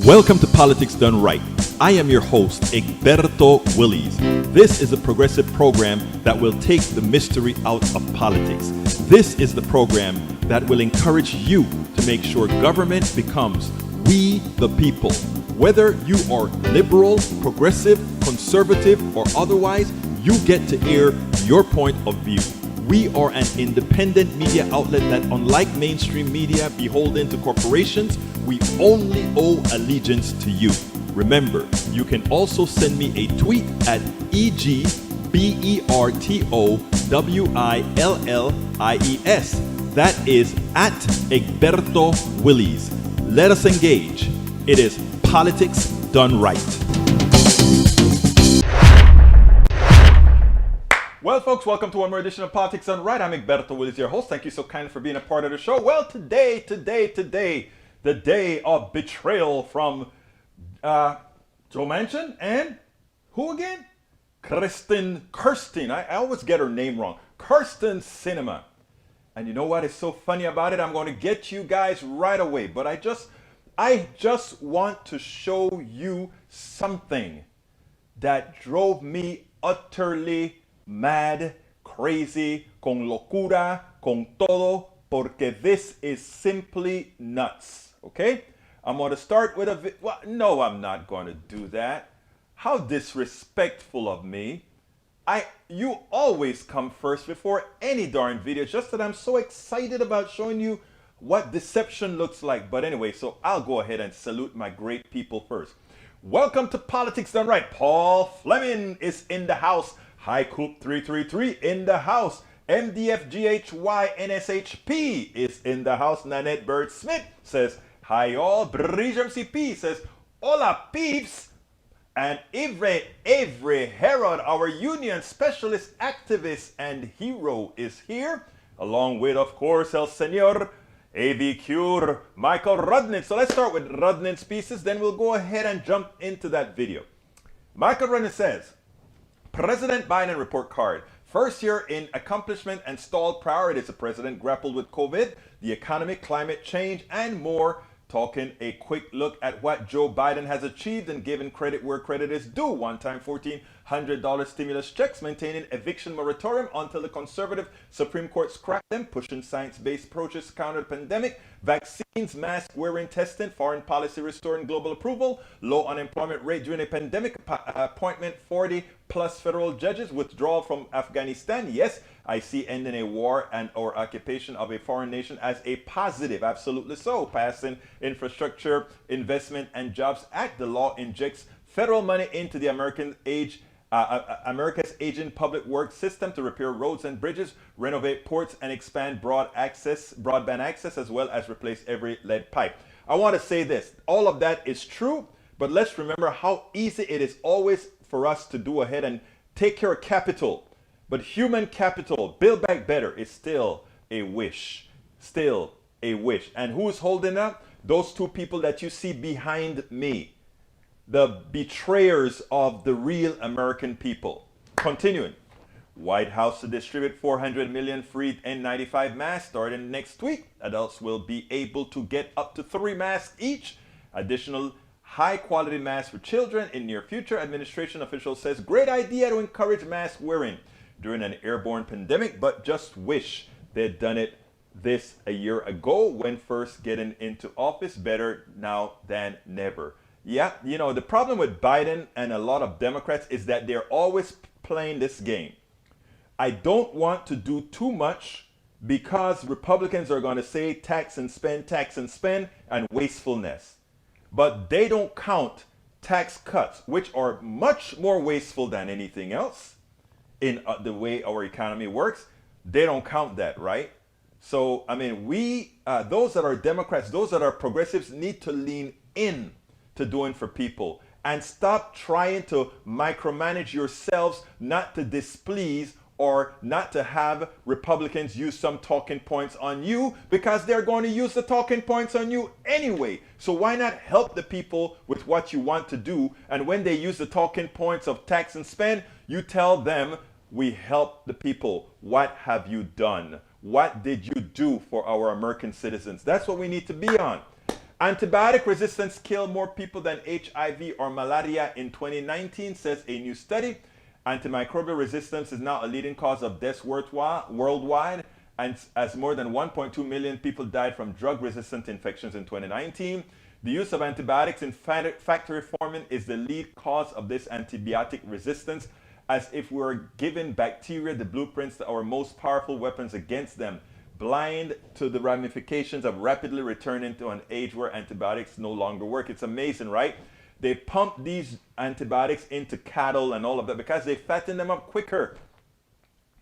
Welcome to Politics Done Right. I am your host, Egberto Willies. This is a progressive program that will take the mystery out of politics. This is the program that will encourage you to make sure government becomes we the people. Whether you are liberal, progressive, conservative, or otherwise, you get to air your point of view. We are an independent media outlet that, unlike mainstream media beholden to corporations, we only owe allegiance to you. Remember, you can also send me a tweet at EGBERTOWILLIES. That is at Egberto Willies. Let us engage. It is Politics Done Right. Well, folks, welcome to one more edition of Politics Done Right. I'm Egberto Willies, your host. Thank you so kindly for being a part of the show. Well, today, the day of betrayal from Joe Manchin and who again? Kirsten. I always get her name wrong. Kirsten Sinema. And you know what is so funny about it? I'm going to get you guys right away. But I just want to show you something that drove me utterly mad, crazy, con locura, con todo, porque this is simply nuts. Okay? I'm going to start with well, no, I'm not going to do that. How disrespectful of me. You always come first before any darn video, just that I'm so excited about showing you what deception looks like. But anyway, so I'll go ahead and salute my great people first. Welcome to Politics Done Right. Paul Fleming is in the house. Hi Coop 333 in the house. MDFGHY is in the house. Nanette Bird Smith says, hi all. Bridger CP says, hola peeps. And Avery Herod, our union specialist, activist, and hero is here. Along with, of course, El Senor AVQ, Michael Rudnitz. So let's start with Rudnitz's pieces, then we'll go ahead and jump into that video. Michael Rudnitz says, President Biden report card. First year in accomplishment and stalled priorities. The president grappled with COVID, the economy, climate change, and more. Talking a quick look at what Joe Biden has achieved and giving credit where credit is due. One-time $1,400 stimulus checks, maintaining eviction moratorium until the conservative Supreme Court scrapped them, pushing science-based approaches to counter the pandemic, vaccines, mask wearing, testing, foreign policy restoring global approval, low unemployment rate during a pandemic, appointment 40-plus federal judges, withdrawal from Afghanistan. Yes, I see ending a war and or occupation of a foreign nation as a positive. Absolutely so. Passing Infrastructure Investment and Jobs Act. The law injects federal money into the America's aging public works system to repair roads and bridges, renovate ports, and expand broadband access, as well as replace every lead pipe. I want to say this. All of that is true, but let's remember how easy it is always for us to do ahead and take care of capital. But human capital, build back better, is still a wish. Still a wish. And who's holding up? Those two people that you see behind me. The betrayers of the real American people. Continuing. White House to distribute 400 million free N95 masks starting next week. Adults will be able to get up to 3 masks each. Additional high-quality masks for children in near future. Administration official says, great idea to encourage mask wearing during an airborne pandemic, but just wish they'd done it this a year ago when first getting into office. Better now than never. Yeah, you know, the problem with Biden and a lot of Democrats is that they're always playing this game. I don't want to do too much because Republicans are going to say tax and spend, and wastefulness. But they don't count tax cuts, which are much more wasteful than anything else. In the way our economy works, they don't count that, right? So, I mean, those that are Democrats, those that are progressives need to lean in to doing for people and stop trying to micromanage yourselves, not to displease or not to have Republicans use some talking points on you, because they're going to use the talking points on you anyway. So why not help the people with what you want to do? And when they use the talking points of tax and spend, you tell them, we help the people. What have you done? What did you do for our American citizens? That's what we need to be on. Antibiotic resistance killed more people than HIV or malaria in 2019, says a new study. Antimicrobial resistance is now a leading cause of deaths worldwide, and as more than 1.2 million people died from drug-resistant infections in 2019. The use of antibiotics in factory farming is the lead cause of this antibiotic resistance, as if we were giving bacteria the blueprints to our most powerful weapons against them, blind to the ramifications of rapidly returning to an age where antibiotics no longer work. It's amazing, right? They pump these antibiotics into cattle and all of that because they fatten them up quicker.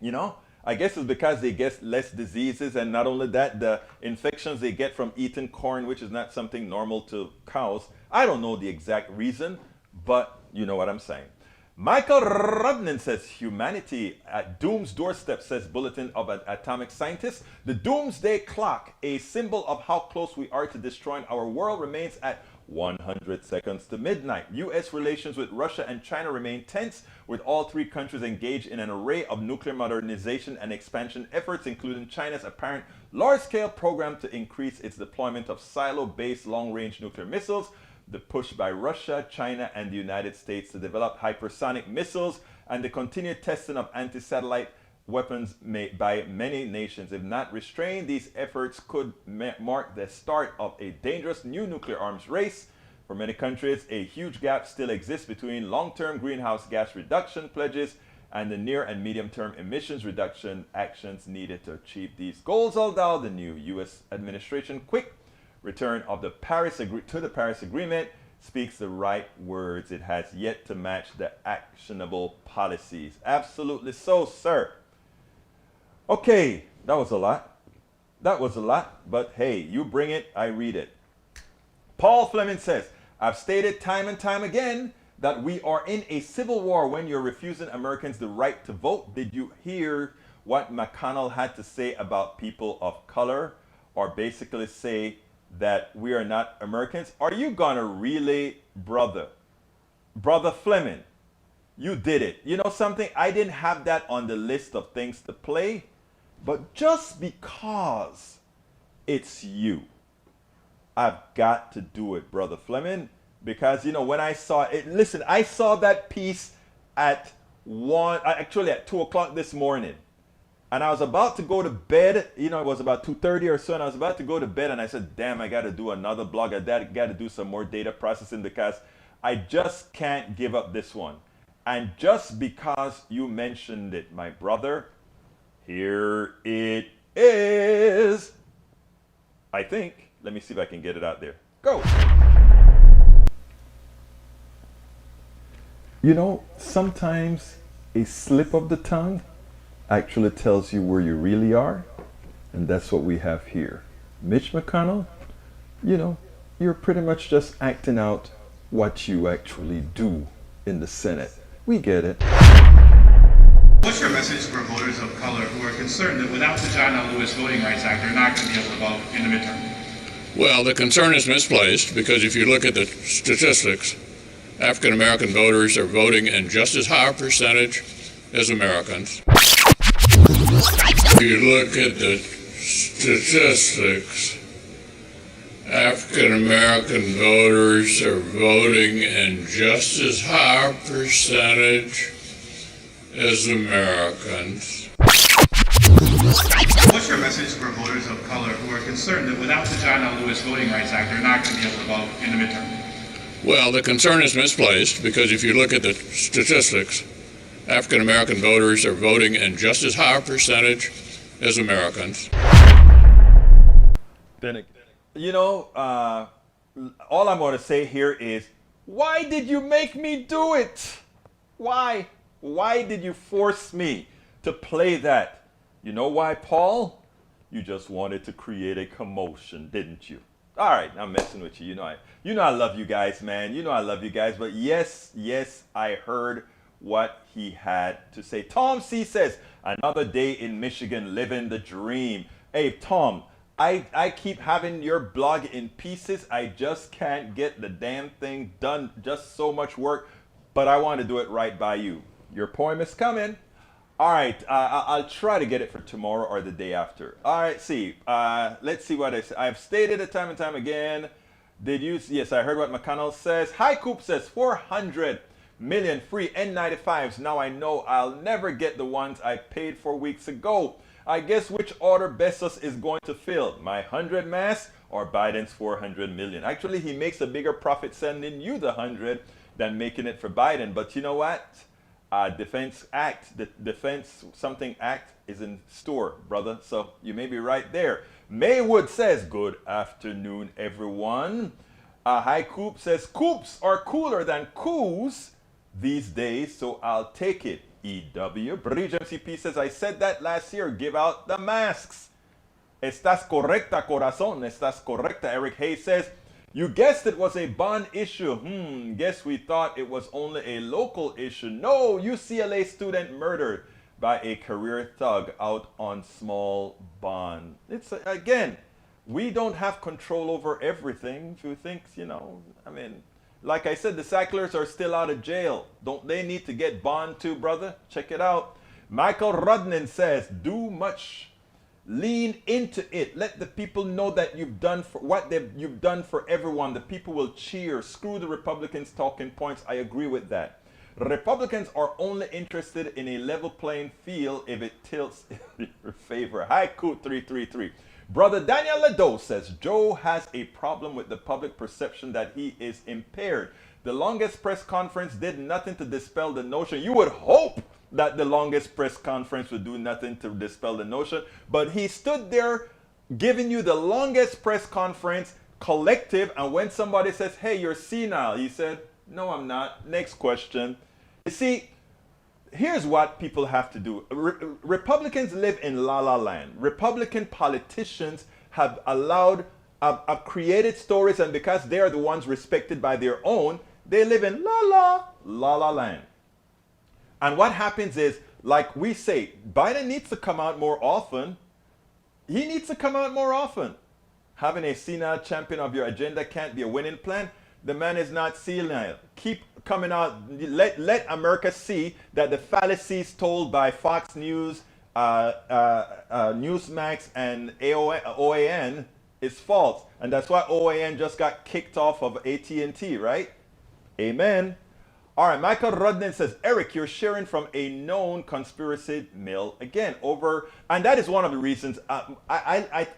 You know, I guess it's because they get less diseases, and not only that, the infections they get from eating corn, which is not something normal to cows. I don't know the exact reason, but you know what I'm saying. Michael Rudnin says humanity at doom's doorstep, says Bulletin of Atomic Scientists. The doomsday clock, a symbol of how close we are to destroying our world, remains at 100 seconds to midnight. U.S. relations with Russia and China remain tense, with all three countries engaged in an array of nuclear modernization and expansion efforts, including China's apparent large-scale program to increase its deployment of silo-based long-range nuclear missiles, the push by Russia, China, and the United States to develop hypersonic missiles, and the continued testing of anti-satellite weapons by many nations. If not restrained, these efforts could mark the start of a dangerous new nuclear arms race. For many countries, a huge gap still exists between long-term greenhouse gas reduction pledges and the near and medium-term emissions reduction actions needed to achieve these goals. Although the new U.S. administration quick return of the Paris Agreement speaks the right words, it has yet to match the actionable policies. Absolutely so, sir. Okay, that was a lot. That was a lot, but hey, you bring it, I read it. Paul Fleming says, I've stated time and time again that we are in a civil war when you're refusing Americans the right to vote. Did you hear what McConnell had to say about people of color, or basically say that we are not Americans? Are you gonna really, brother Fleming? You did it. You know something? I didn't have that on the list of things to play, but just because it's you, I've got to do it, brother Fleming, because you know when I saw it. Listen, I saw that piece at at 2 o'clock this morning. And I was about to go to bed, you know, it was about 2:30 or so, and I was about to go to bed, and I said, damn, I got to do another blog. I got to do some more data processing because I just can't give up this one. And just because you mentioned it, my brother, here it is. I think. Let me see if I can get it out there. Go. You know, sometimes a slip of the tongue actually tells you where you really are, and that's what we have here. Mitch McConnell, you know, you're pretty much just acting out what you actually do in the Senate. We get it. What's your message for voters of color who are concerned that without the John Lewis Voting Rights Act, they're not going to be able to vote in the midterm? Well, the concern is misplaced because if you look at the statistics, African American voters are voting in just as high a percentage as Americans. If you look at the statistics, African American voters are voting in just as high a percentage as Americans. What's your message for voters of color who are concerned that without the John Lewis Voting Rights Act, they're not going to be able to vote in the midterm? Well, the concern is misplaced because if you look at the statistics, African American voters are voting in just as high a percentage as Americans. You know, all I'm going to say here is, why did you make me do it? Why? Why did you force me to play that? You know why, Paul? You just wanted to create a commotion, didn't you? All right, I'm messing with you. You know I love you guys, man. You know I love you guys. But yes, I heard what he had to say. Tom C says, another day in Michigan, living the dream. Hey, Tom, I keep having your blog in pieces. I just can't get the damn thing done. Just so much work. But I want to do it right by you. Your poem is coming. All right, I'll try to get it for tomorrow or the day after. All right, let's see what I say. I've stated it time and time again. Did you? Yes, I heard what McConnell says. Hi, Coop says 400 million free N95s. Now I know I'll never get the ones I paid for weeks ago. I guess which order Bezos is going to fill? My 100 masks or Biden's 400 million? Actually, he makes a bigger profit sending you the 100 than making it for Biden. But you know what? Defense Act, the Defense Something Act is in store, brother. So you may be right there. Maywood says, good afternoon, everyone. Hi, Coop says, Coops are cooler than coos these days, so I'll take it. EW. Bridge MCP says, I said that last year. Give out the masks. Estás correcta, corazón. Estás correcta. Eric Hayes says, you guessed it was a bond issue. Guess we thought it was only a local issue. No, UCLA student murdered by a career thug out on small bond. It's, again, we don't have control over everything. Who thinks, you know, I mean, like I said, the Sacklers are still out of jail. Don't they need to get bond too, brother? Check it out. Michael Rudnin says, do much. Lean into it. Let the people know that you've done for what you've done for everyone. The people will cheer. Screw the Republicans talking points. I agree with that. Republicans are only interested in a level playing field if it tilts in your favor. Hi, Coot 333. Brother Daniel Ledoux says Joe has a problem with the public perception that he is impaired. The longest press conference did nothing to dispel the notion. You would hope that the longest press conference would do nothing to dispel the notion, but he stood there giving you the longest press conference collective, and when somebody says, hey, you're senile, he said, no, I'm not. Next question. You see, here's what people have to do. Republicans live in la-la land. Republican politicians have created stories, and because they are the ones respected by their own, they live in la-la land. And what happens is, like we say, Biden needs to come out more often. He needs to come out more often. Having a senile champion of your agenda can't be a winning plan. The man is not senile. Keep coming out. Let America see that the fallacies told by Fox News, Newsmax, and OAN is false. And that's why OAN just got kicked off of AT&T, right? Amen. All right, Michael Rudnin says, Eric, you're sharing from a known conspiracy mill again over, and that is one of the reasons.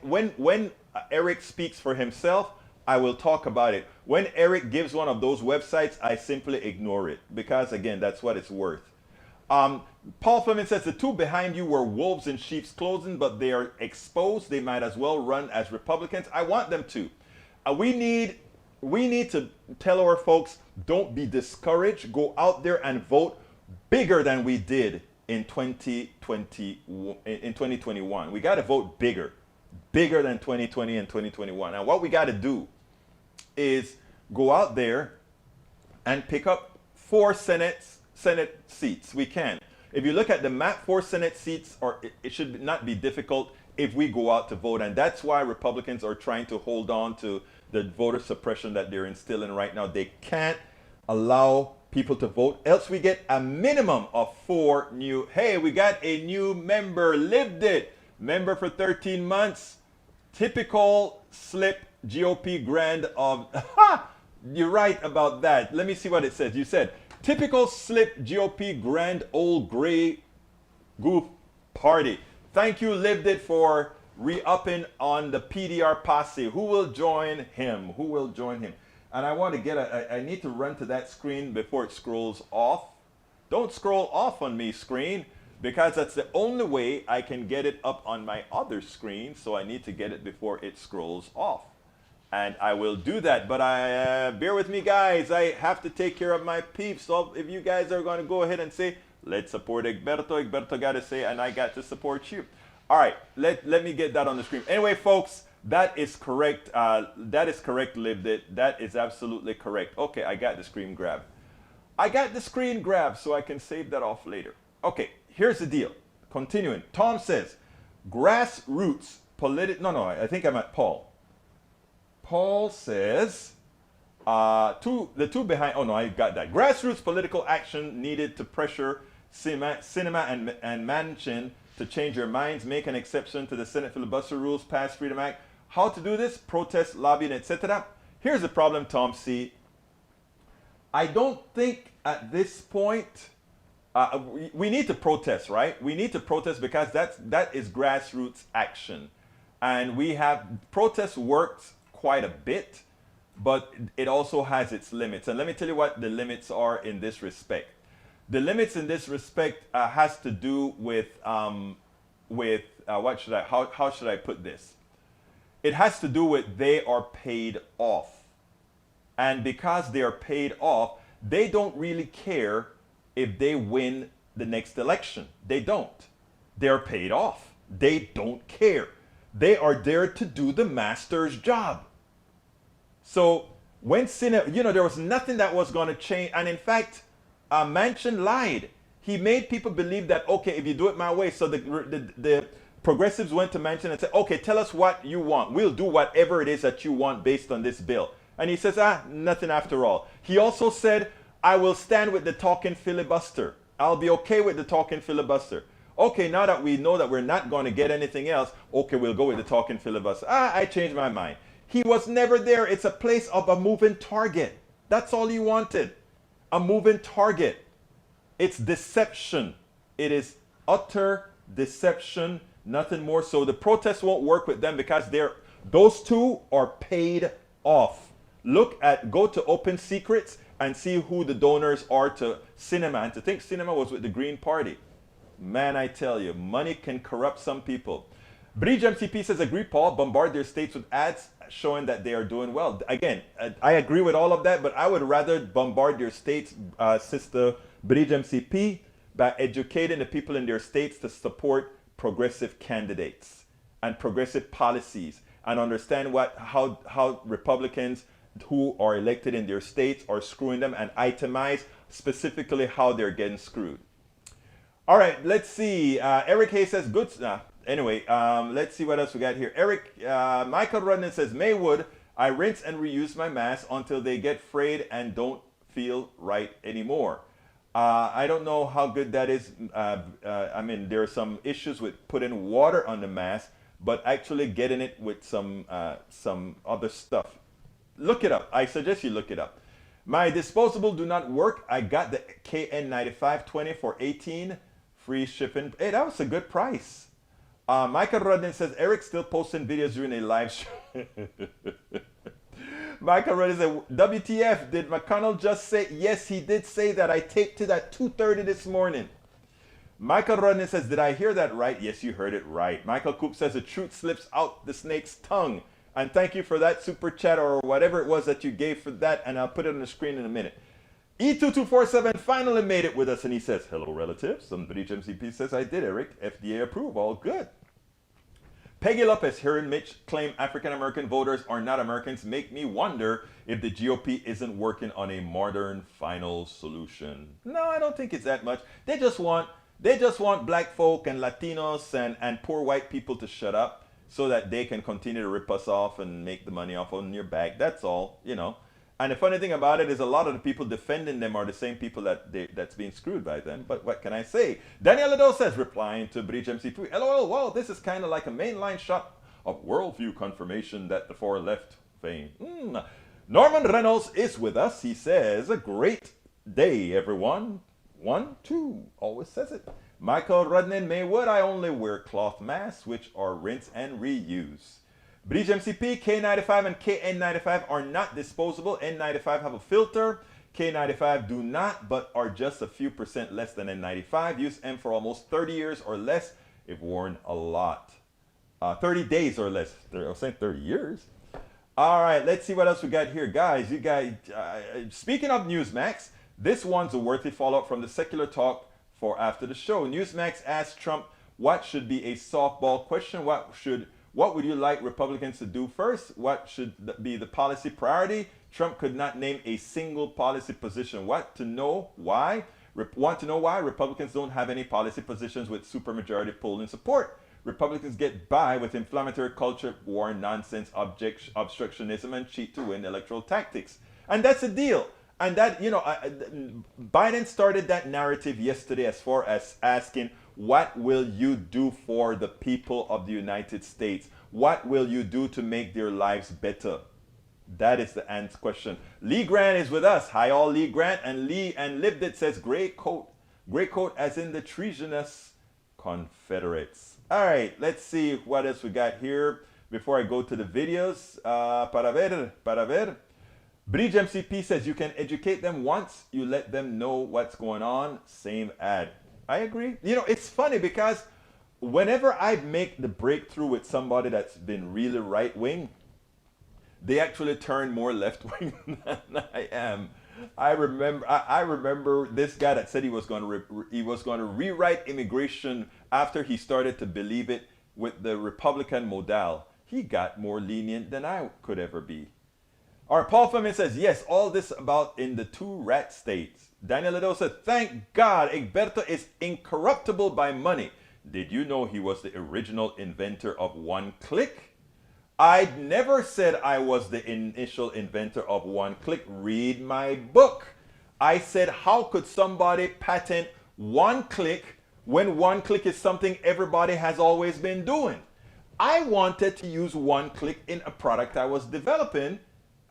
When Eric speaks for himself, I will talk about it. When Eric gives one of those websites, I simply ignore it because, again, that's what it's worth. Paul Fleming says the two behind you were wolves in sheep's clothing, but they are exposed. They might as well run as Republicans. I want them to. We need to tell our folks, don't be discouraged. Go out there and vote bigger than we did in 2021. We got to vote bigger than 2020 and 2021. And what we got to do is go out there and pick up 4 Senate seats. We can. If you look at the map, 4 Senate seats, it should not be difficult if we go out to vote. And that's why Republicans are trying to hold on to the voter suppression that they're instilling right now. They can't allow people to vote, else we get a minimum of 4 new. Hey, we got a new member, lived it. Member for 13 months. Typical slip GOP grand of, you're right about that. Let me see what it says. You said, typical slip GOP grand old gray goof party. Thank you, lived it, for re-upping on the PDR posse. Who will join him? Who will join him? And I want to get I need to run to that screen before it scrolls off. Don't scroll off on me, screen, because that's the only way I can get it up on my other screen. So I need to get it before it scrolls off. And I will do that, but bear with me, guys. I have to take care of my peeps. So if you guys are going to go ahead and say, let's support Egberto got to say, and I got to support you. All right, let me get that on the screen. Anyway, folks, that is correct. That is correct, lived it. That is absolutely correct. Okay, I got the screen grab. I got the screen grab, so I can save that off later. Okay, here's the deal. Continuing. Tom says, grassroots political. No, I think I'm at Paul. Paul says, the two behind. Oh no, I got that. Grassroots political action needed to pressure Sinema and Manchin to change their minds, make an exception to the Senate filibuster rules, pass Freedom Act. How to do this? Protest, lobbying, etc. Here's the problem, Tom C. I don't think at this point we need to protest, right? We need to protest because that is grassroots action, and we have protest worked quite a bit, but it also has its limits. And let me tell you what the limits are in this respect. The limits in this respect has to do with what should I how should I put this? It has to do with they are paid off. And because they are paid off, they don't really care if they win the next election. They don't. They're paid off. They don't care. They are there to do the master's job. So when Sinema, there was nothing that was going to change. And in fact, Manchin lied. He made people believe that, okay, if you do it my way. So the progressives went to Manchin and said, okay, tell us what you want. We'll do whatever it is that you want based on this bill. And he says, nothing after all. He also said, I will stand with the talking filibuster. I'll be okay with the talking filibuster. Okay, now that we know that we're not going to get anything else, okay, we'll go with the talking filibuster. I changed my mind. He was never there. It's a place of a moving target. That's all he wanted. A moving target. It's deception. It is utter deception, nothing more. So the protest won't work with them because those two are paid off. Go to Open Secrets and see who the donors are to Sinema. And to think Sinema was with the Green Party. Man, I tell you, money can corrupt some people. Bridge MCP says, agree, Paul, bombard their states with ads showing that they are doing well. Again, I agree with all of that, but I would rather bombard their states, Sister Bridge MCP, by educating the people in their states to support progressive candidates and progressive policies and understand how Republicans who are elected in their states are screwing them and itemize specifically how they're getting screwed. All right, let's see. Eric Hayes says, good. Anyway, let's see what else we got here. Michael Rudnan says, Maywood, I rinse and reuse my mask until they get frayed and don't feel right anymore. I don't know how good that is. I mean, there are some issues with putting water on the mask, but actually getting it with some other stuff. Look it up. I suggest you look it up. My disposable do not work. I got the KN9520 for $18, free shipping. Hey, that was a good price. Michael Rudden says, Eric still posting videos during a live show. Michael Rudden said, WTF, did McConnell just say? Yes, he did say that. I taped it at 2:30 this morning. Michael Rudden says, did I hear that right? Yes, you heard it right. Michael Coop says, the truth slips out the snake's tongue. And thank you for that super chat or whatever it was that you gave for that. And I'll put it on the screen in a minute. E2247 finally made it with us. And he says, hello, relatives. Somebody MCP says, I did, Eric. FDA approve. All good. Peggy Lopez, hearing Mitch claim African-American voters are not Americans make me wonder if the GOP isn't working on a modern final solution. No, I don't think it's that much. They just want black folk and Latinos and poor white people to shut up, so that they can continue to rip us off and make the money off on your back. That's all, And the funny thing about it is a lot of the people defending them are the same people that's being screwed by them. But what can I say? Daniel Lado says, replying to Bridge MC3, LOL, well, this is kind of like a mainline shot of worldview confirmation that the far left fame. Norman Reynolds is with us. He says, a great day, everyone. 1, 2, always says it. Michael Rudnan Maywood, I only wear cloth masks, which are rinse and reuse. Bridge MCP, K95 and KN95 are not disposable. N95 have a filter. K95 do not, but are just a few % less than N95. Use M for almost 30 years or less if worn a lot. 30 days or less. I was saying 30 years. All right, let's see what else we got here. Guys, speaking of Newsmax, this one's a worthy follow-up from the secular talk for after the show. Newsmax asked Trump what should be a softball question. What would you like Republicans to do first? What should be the policy priority? Trump could not name a single policy position. Want to know why Republicans don't have any policy positions with supermajority polling support? Republicans get by with inflammatory culture war nonsense, obstructionism, and cheat to win electoral tactics. And that's the deal. And that, Biden started that narrative yesterday as far as asking, what will you do for the people of the United States? What will you do to make their lives better? That is the answer question. Lee Grant is with us. Hi all, Lee Grant. And Lived It says gray coat as in the treasonous Confederates. All right, let's see what else we got here before I go to the videos. Para ver. Bridge MCP says you can educate them once you let them know what's going on. Same ad. I agree. You know, it's funny because whenever I make the breakthrough with somebody that's been really right wing, they actually turn more left wing than I am. I remember this guy that said he was going to rewrite immigration after he started to believe it with the Republican modal. He got more lenient than I could ever be. All right, Paul Furman says, yes, all this about in the 2 rat states. Daniel Ledo said, thank God Egberto is incorruptible by money. Did you know he was the original inventor of one-click? I never said I was the initial inventor of one-click. Read my book. I said, how could somebody patent one-click when one-click is something everybody has always been doing? I wanted to use one-click in a product I was developing,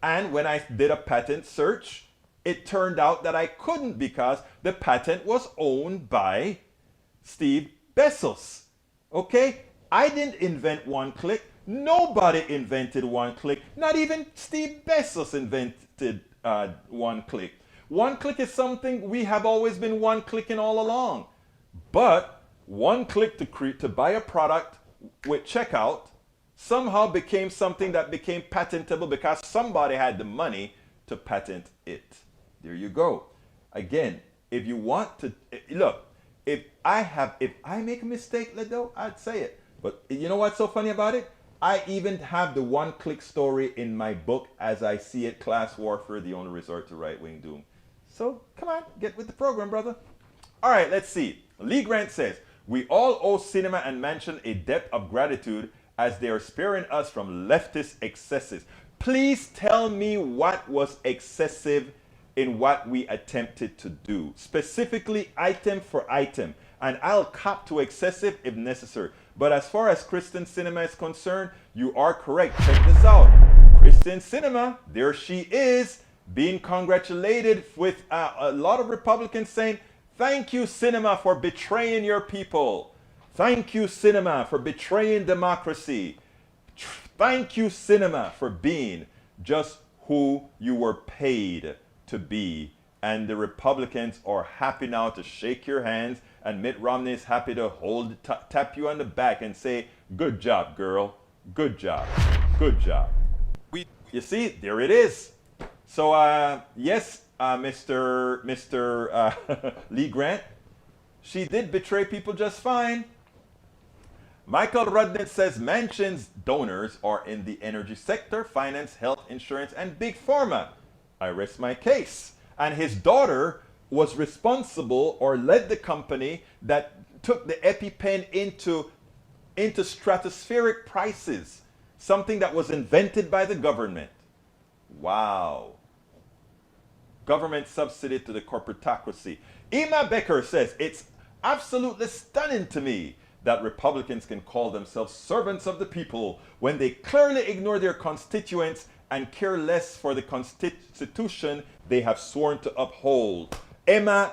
and when I did a patent search, it turned out that I couldn't because the patent was owned by Steve Bezos. Okay? I didn't invent one-click. Nobody invented one-click. Not even Steve Bezos invented one-click. One-click is something we have always been one-clicking all along. But one-click to buy a product with checkout somehow became something that became patentable because somebody had the money to patent it. There you go. Again, if you want to look, if I make a mistake, Ledo, I'd say it. But you know what's so funny about it? I even have the one-click story in my book as I see it, Class Warfare, the only resort to right-wing doom. So come on, get with the program, brother. All right, let's see. Lee Grant says, we all owe Sinema and Manchin a debt of gratitude as they are sparing us from leftist excesses. Please tell me what was excessive in what we attempted to do. Specifically, item for item. And I'll cop to excessive if necessary. But as far as Kristen Sinema is concerned, you are correct. Check this out. Kristen Sinema, there she is, being congratulated with a lot of Republicans saying, thank you, Sinema, for betraying your people. Thank you, Sinema, for betraying democracy. Thank you, Sinema, for being just who you were paid to be. And the Republicans are happy now to shake your hands, and Mitt Romney is happy to tap you on the back and say, good job, girl. Good job. Good job. You see, there it is. So, yes, Mr. Lee Grant, she did betray people just fine. Michael Rudnitz says Manchin's donors are in the energy sector, finance, health, insurance, and big pharma. I rest my case. And his daughter was responsible or led the company that took the EpiPen into stratospheric prices, something that was invented by the government. Wow. Government subsidy to the corporatocracy. Emma Becker says, it's absolutely stunning to me that Republicans can call themselves servants of the people when they clearly ignore their constituents and care less for the Constitution they have sworn to uphold. Emma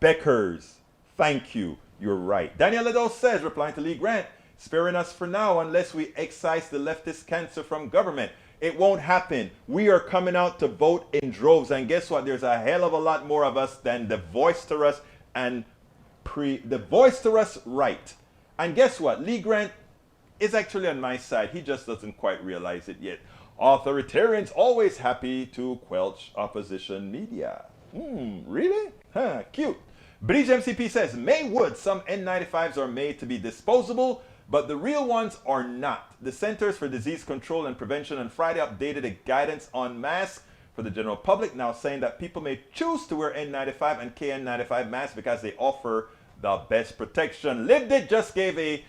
Beckers, thank you. You're right. Daniel Ledo says, replying to Lee Grant, sparing us for now unless we excise the leftist cancer from government. It won't happen. We are coming out to vote in droves. And guess what? There's a hell of a lot more of us than the voice to us and the voice to us right. And guess what? Lee Grant is actually on my side. He just doesn't quite realize it yet. Authoritarians always happy to quelch opposition media. Really? Huh, cute. Bridge MCP says, Maywood, some N95s are made to be disposable, but the real ones are not. The Centers for Disease Control and Prevention on Friday updated a guidance on masks for the general public, now saying that people may choose to wear N95 and KN95 masks because they offer the best protection. Lived It just gave a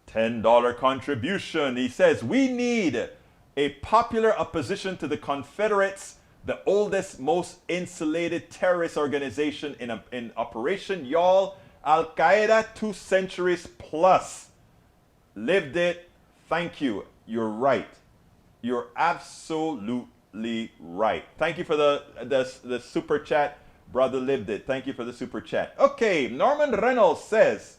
$10 contribution. He says, we need a popular opposition to the Confederates, the oldest, most insulated terrorist organization in operation. Y'all, Al-Qaeda 2 centuries plus. Lived It. Thank you. You're right. You're absolute absolutely right. Thank you for the super chat. Brother lived it. Thank you for the super chat. Okay, Norman Reynolds says,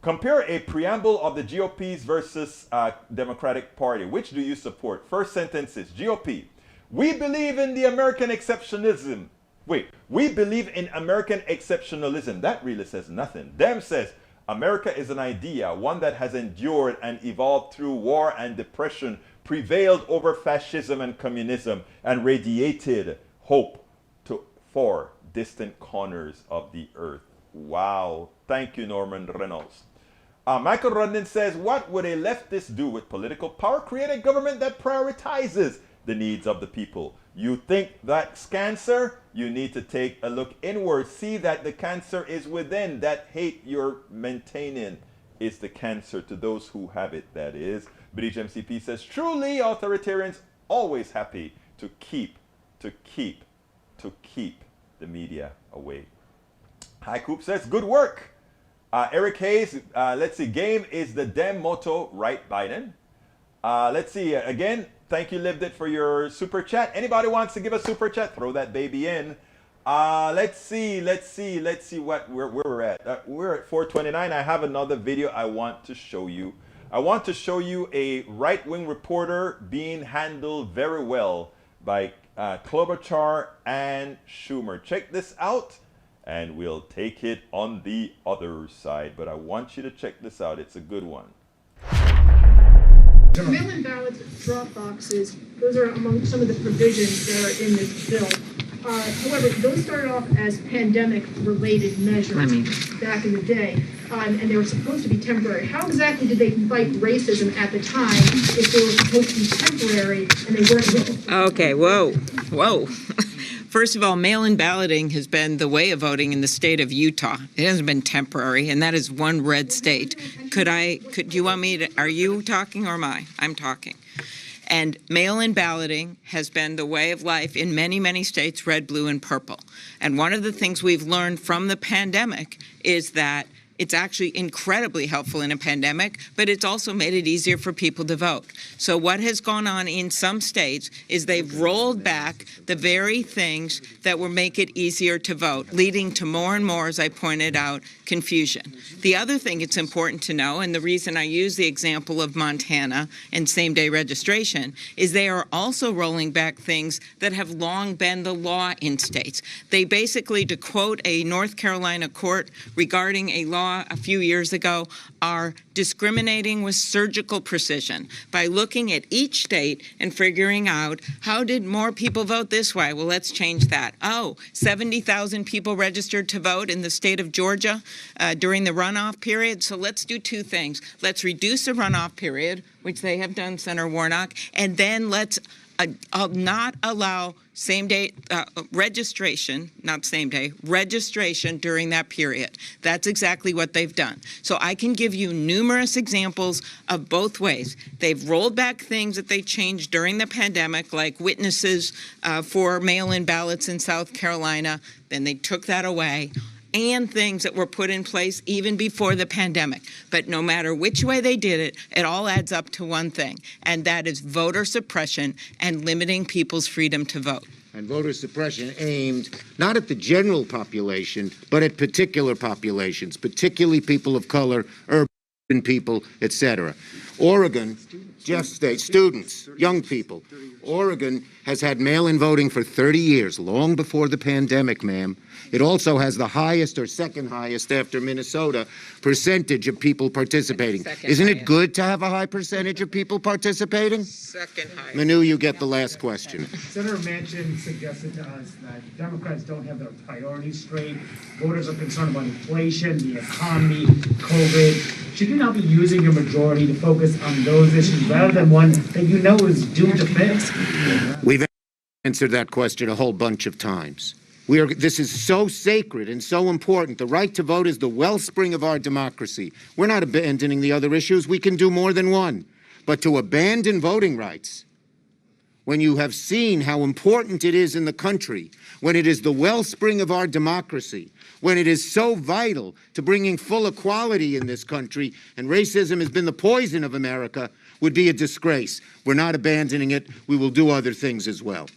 compare a preamble of the GOP's versus Democratic Party. Which do you support? First sentence is GOP. We believe in the American exceptionalism. Wait, we believe in American exceptionalism. That really says nothing. Dems says, America is an idea, one that has endured and evolved through war and depression, prevailed over fascism and communism, and radiated hope for distant corners of the earth. Wow. Thank you, Norman Reynolds. Michael Rudnin says, what would a leftist do with political power? Create a government that prioritizes the needs of the people. You think that's cancer? You need to take a look inward. See that the cancer is within. That hate you're maintaining is the cancer to those who have it, that is. British MCP says, truly authoritarians always happy to keep the media away. Hi Coop says, good work. Eric Hayes, let's see, game is the Dem motto, right, Biden? Let's see, again, thank you, Lived It, for your super chat. Anybody wants to give a super chat, throw that baby in. Let's see where we're at. We're at 429. I have another video I want to show you. I want to show you a right-wing reporter being handled very well by Klobuchar and Schumer. Check this out, and we'll take it on the other side. But I want you to check this out. It's a good one. Mail-in ballots, drop boxes, those are among some of the provisions that are in this bill. However, those started off as pandemic-related measures back in the day, and they were supposed to be temporary. How exactly did they fight racism at the time if they were supposed to be temporary and they weren't? Okay, whoa. First of all, mail-in balloting has been the way of voting in the state of Utah. It hasn't been temporary, and that is one red state. Do you want me to, are you talking or am I? I'm talking. And mail-in balloting has been the way of life in many, many states, red, blue, and purple. And one of the things we've learned from the pandemic is that it's actually incredibly helpful in a pandemic, but it's also made it easier for people to vote. So what has gone on in some states is they've rolled back the very things that will make it easier to vote, leading to more and more, as I pointed out, confusion. The other thing it's important to know, and the reason I use the example of Montana and same-day registration, is they are also rolling back things that have long been the law in states. They basically, to quote a North Carolina court regarding a law a few years ago, are discriminating with surgical precision by looking at each state and figuring out, how did more people vote this way? Well, let's change that. 70,000 people registered to vote in the state of Georgia during the runoff period. So let's do two things. Let's reduce the runoff period, which they have done, Senator Warnock, and then let's not allow same-day registration, not same-day, registration during that period. That's exactly what they've done. So I can give you numerous examples of both ways. They've rolled back things that they changed during the pandemic, like witnesses for mail-in ballots in South Carolina. Then they took that away. And things that were put in place even before the pandemic. But no matter which way they did it, it all adds up to one thing, and that is voter suppression and limiting people's freedom to vote. And voter suppression aimed not at the general population, but at particular populations, particularly people of color, urban people, etc. Oregon, Jeff State, students, young people. Oregon has had mail-in voting for 30 years, long before the pandemic, ma'am. It also has the highest or second highest after Minnesota percentage of people participating. Isn't it good to have a high percentage of people participating? Second highest. Manu, you get the last question. Senator Manchin suggested to us that Democrats don't have their priorities straight. Voters are concerned about inflation, the economy, COVID. Should you not be using your majority to focus on those issues rather than one that you know is doomed to fail? We've answered that question a whole bunch of times. This is so sacred and so important. The right to vote is the wellspring of our democracy. We're not abandoning the other issues. We can do more than one. But to abandon voting rights when you have seen how important it is in the country, when it is the wellspring of our democracy, when it is so vital to bringing full equality in this country, and racism has been the poison of America, would be a disgrace. We're not abandoning it. We will do other things as well.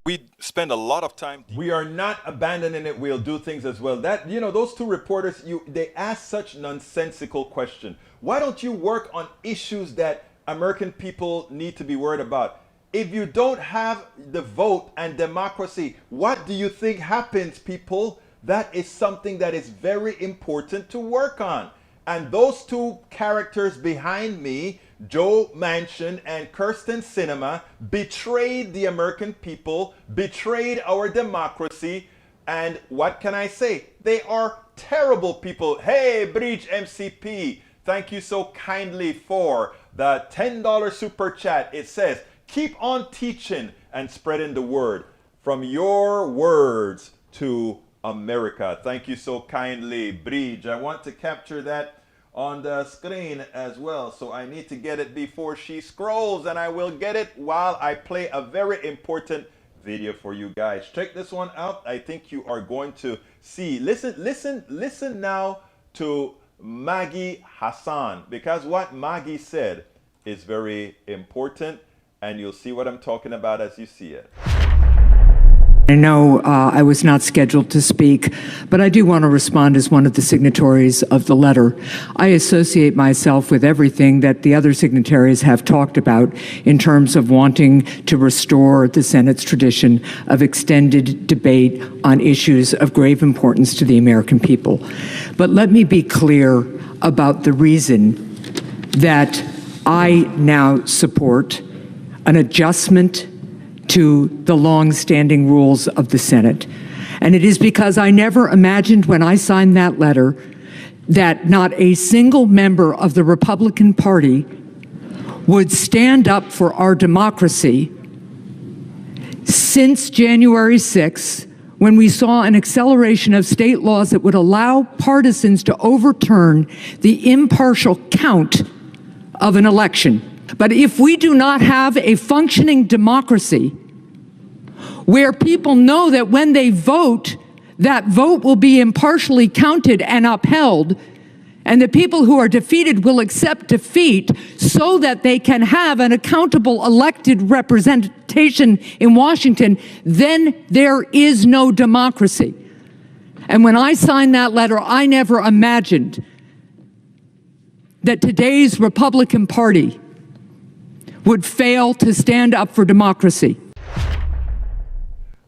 We spend a lot of time. We are not abandoning it. We'll do things as well. That, you know, those two reporters, they ask such nonsensical question. Why don't you work on issues that American people need to be worried about? If you don't have the vote and democracy, what do you think happens, people? That is something that is very important to work on. And those two characters behind me, Joe Manchin and Kirsten Sinema, betrayed the American people, betrayed our democracy, and what can I say? They are terrible people. Hey, Bridge MCP, thank you so kindly for the $10 super chat. It says, keep on teaching and spreading the word from your words to America. Thank you so kindly, Bridge. I want to capture that on the screen as well, so I need to get it before she scrolls, and I will get it while I play a very important video for you guys. Check this one out. I think you are going to see. Listen now to Maggie Hassan, because what Maggie said is very important, and you'll see what I'm talking about as you see it. I know I was not scheduled to speak, but I do want to respond as one of the signatories of the letter. I associate myself with everything that the other signatories have talked about in terms of wanting to restore the Senate's tradition of extended debate on issues of grave importance to the American people. But let me be clear about the reason that I now support an adjustment to the long-standing rules of the Senate. And it is because I never imagined when I signed that letter that not a single member of the Republican Party would stand up for our democracy since January 6th, when we saw an acceleration of state laws that would allow partisans to overturn the impartial count of an election. But if we do not have a functioning democracy where people know that when they vote, that vote will be impartially counted and upheld, and the people who are defeated will accept defeat so that they can have an accountable elected representation in Washington, then there is no democracy. And when I signed that letter, I never imagined that today's Republican Party would fail to stand up for democracy.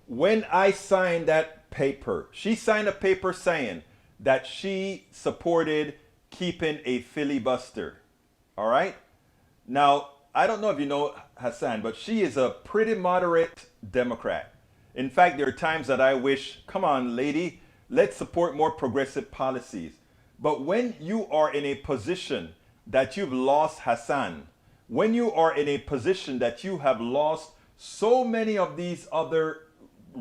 When I signed that paper, she signed a paper saying that she supported keeping a filibuster. All right? Now, I don't know if you know Hassan, but she is a pretty moderate Democrat. In fact, there are times that I wish, come on, lady, let's support more progressive policies. But when you are in a position that you've lost Hassan, when you are in a position that you have lost so many of these other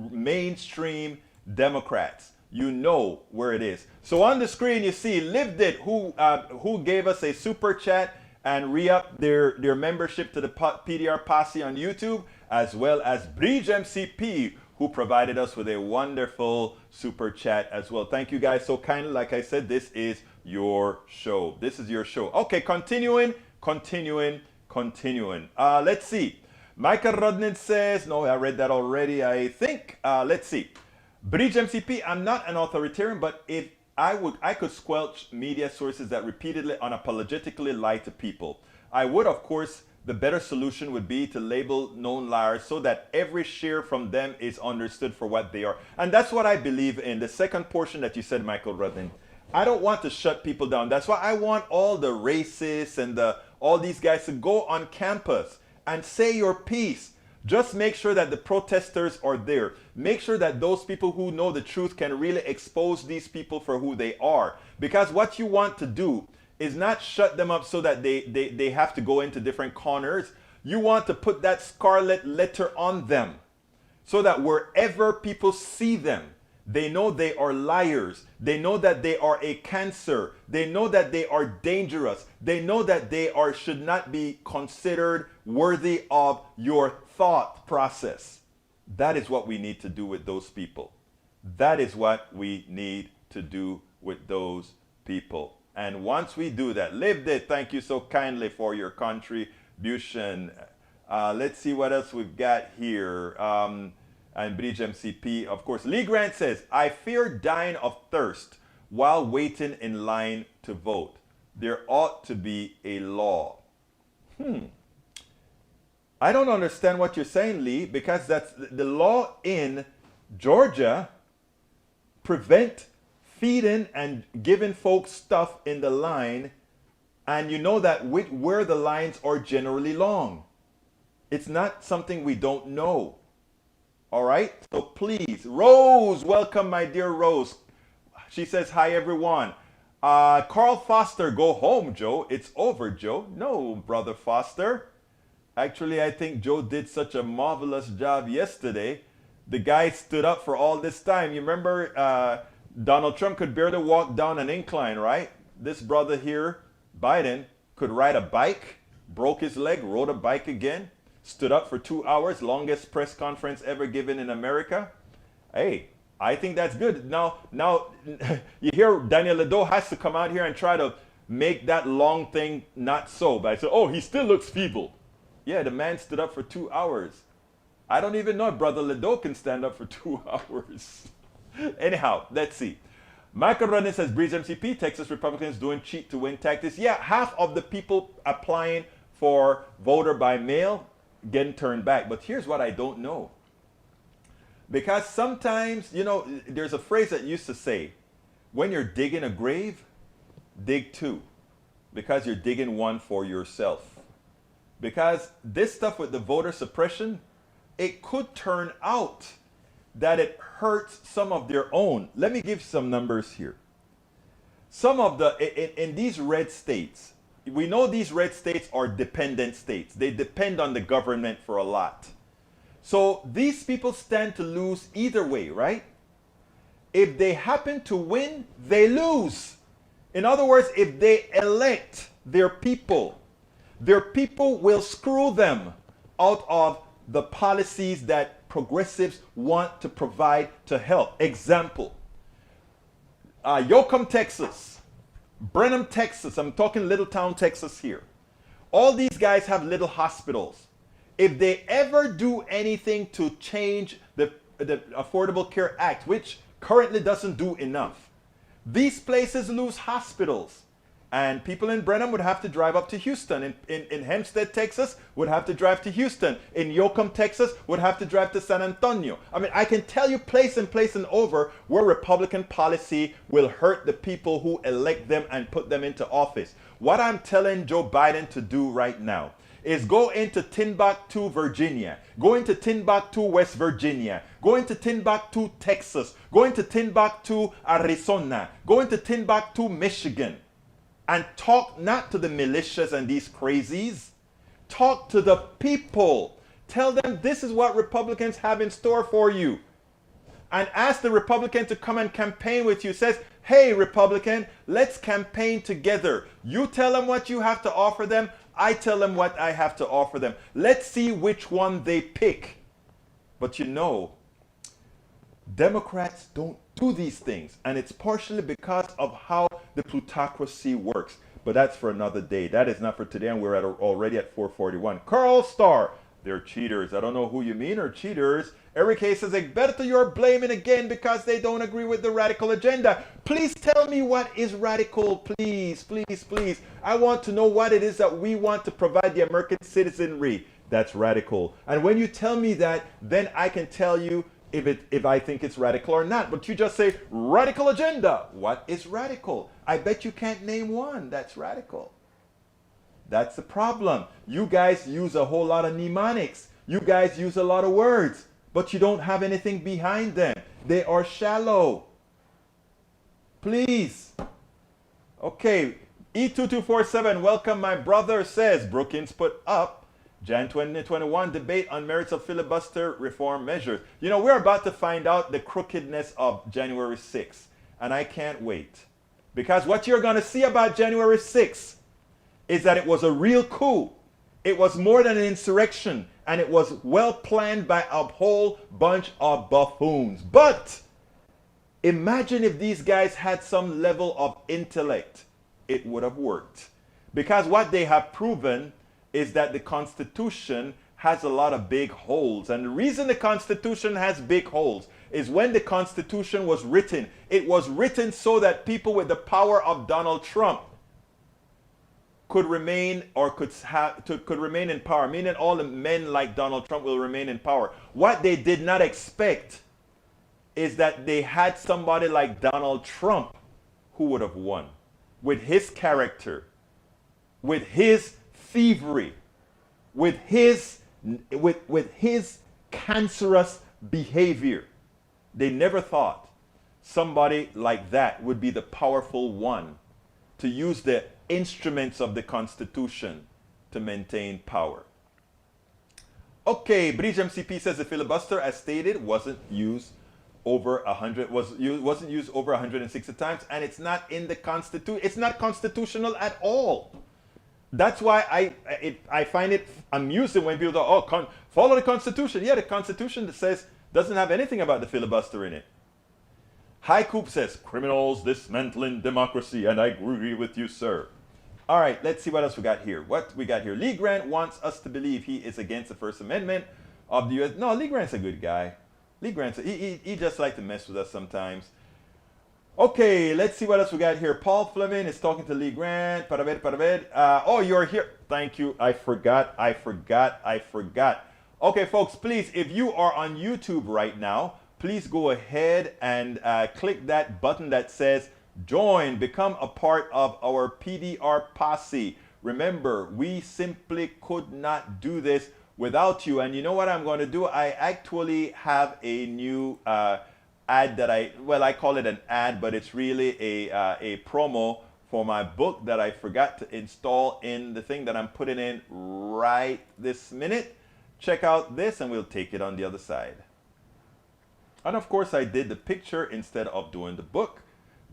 mainstream Democrats, you know where it is. So on the screen you see Lived It, who gave us a super chat and re-upped their membership to the PDR Posse on YouTube, as well as Bridge MCP, who provided us with a wonderful super chat as well. Thank you guys so kindly. Like I said, this is your show. This is your show. Okay, continuing. Let's see. Michael Rodney says, no, I read that already, I think. Let's see. Bridge MCP, I'm not an authoritarian, but if I could squelch media sources that repeatedly unapologetically lie to people. I would, of course, the better solution would be to label known liars so that every share from them is understood for what they are. And that's what I believe in. The second portion that you said, Michael Rodney. I don't want to shut people down. That's why I want all the racists and all these guys to go on campus and say your piece. Just make sure that the protesters are there. Make sure that those people who know the truth can really expose these people for who they are. Because what you want to do is not shut them up so that they have to go into different corners. You want to put that scarlet letter on them so that wherever people see them, They know they are liars. They know that they are a cancer. They know that they are dangerous. They know that they should not be considered worthy of your thought process. That is what we need to do with those people. That is what we need to do with those people. And once we do that, Live It, thank you so kindly for your contribution. Let's see what else we've got here. And Bridge MCP, of course. Lee Grant says, I fear dying of thirst while waiting in line to vote. There ought to be a law. I don't understand what you're saying, Lee, because that's the law in Georgia prevent feeding and giving folks stuff in the line, and you know that where the lines are generally long. It's not something we don't know. All right? So please, Rose, welcome, my dear Rose. She says, hi, everyone. Carl Foster, go home, Joe. It's over, Joe. No, Brother Foster. Actually, I think Joe did such a marvelous job yesterday. The guy stood up for all this time. You remember Donald Trump could barely walk down an incline, right? This brother here, Biden, could ride a bike, broke his leg, rode a bike again, stood up for 2 hours, longest press conference ever given in America. Hey, I think that's good. Now you hear Daniel Ledo has to come out here and try to make that long thing not so. But I said, oh, he still looks feeble. Yeah, the man stood up for 2 hours. I don't even know if Brother Ledo can stand up for 2 hours. Anyhow, let's see. Michael Ronin says, Breeze MCP, Texas Republicans doing cheat to win tactics. Yeah, half of the people applying for voter by mail getting turned back. But here's what I don't know. Because sometimes, you know, there's a phrase that used to say, when you're digging a grave, dig two. Because you're digging one for yourself. Because this stuff with the voter suppression, it could turn out that it hurts some of their own. Let me give some numbers here. Some of the, in these red states, we know these red states are dependent states. They depend on the government for a lot. So these people stand to lose either way, right? If they happen to win, they lose. In other words, if they elect their people will screw them out of the policies that progressives want to provide to help. Example, Yoakum, Texas, Brenham, Texas, I'm talking Little Town, Texas here. All these guys have little hospitals. If they ever do anything to change the Affordable Care Act, which currently doesn't do enough, these places lose hospitals. And people in Brenham would have to drive up to Houston. In Hempstead, Texas, would have to drive to Houston. In Yoakum, Texas, would have to drive to San Antonio. I mean, I can tell you place and over where Republican policy will hurt the people who elect them and put them into office. What I'm telling Joe Biden to do right now is go into Timbuktu, Virginia. Go into Timbuktu, West Virginia. Go into Timbuktu, Texas. Go into Timbuktu, Arizona. Go into Timbuktu, Michigan. And talk not to the militias and these crazies. Talk to the people. Tell them this is what Republicans have in store for you. And ask the Republican to come and campaign with you. Says, hey, Republican, let's campaign together. You tell them what you have to offer them. I tell them what I have to offer them. Let's see which one they pick. But you know, Democrats don't do these things, and it's partially because of how the plutocracy works. But that's for another day. That is not for today, and we're already at 4:41. Carl Starr, they're cheaters. I don't know who you mean are cheaters. Eric Hayes says, Egberto, you're blaming again because they don't agree with the radical agenda. Please tell me what is radical, please, please, please. I want to know what it is that we want to provide the American citizenry. That's radical. And when you tell me that, then I can tell you if I think it's radical or not. But you just say, radical agenda. What is radical? I bet you can't name one that's radical. That's the problem. You guys use a whole lot of mnemonics. You guys use a lot of words, but you don't have anything behind them. They are shallow. Please. Okay, E2247, welcome my brother, says Brookins put up Jan 2021 debate on merits of filibuster reform measures. You know, we're about to find out the crookedness of January 6th, and I can't wait. Because what you're going to see about January 6th is that it was a real coup. It was more than an insurrection, and it was well planned by a whole bunch of buffoons. But imagine if these guys had some level of intellect, it would have worked. Because what they have proven is that the Constitution has a lot of big holes. And the reason the Constitution has big holes is when the Constitution was written, it was written so that people with the power of Donald Trump could remain or could remain in power, meaning all the men like Donald Trump will remain in power. What they did not expect is that they had somebody like Donald Trump who would have won with his character, with his thievery, with his cancerous behavior. They never thought somebody like that would be the powerful one to use the instruments of the Constitution to maintain power. Okay, Bridge MCP says the filibuster, as stated, wasn't used over 160 times, and it's not in the Constitution. It's not constitutional at all. That's why I find it amusing when people go, oh, follow the Constitution. Yeah, the Constitution that says doesn't have anything about the filibuster in it. High Coop says, criminals dismantling democracy, and I agree with you, sir. All right, let's see what else we got here. What we got here? Lee Grant wants us to believe he is against the First Amendment of the U.S. No, Lee Grant's a good guy. Lee Grant's, he just like to mess with us sometimes. Okay, let's see what else we got here. Paul Fleming is talking to Lee Grant. Oh, you're here. Thank you. I forgot. Okay, folks, please, if you are on YouTube right now, please go ahead and click that button that says join, become a part of our PDR posse. Remember, we simply could not do this without you. And you know what I'm going to do? I actually have a new ad that I call it an ad, but it's really a promo for my book that I forgot to install in the thing that I'm putting in right this minute. Check out this and we'll take it on the other side. And of course I did the picture instead of doing the book,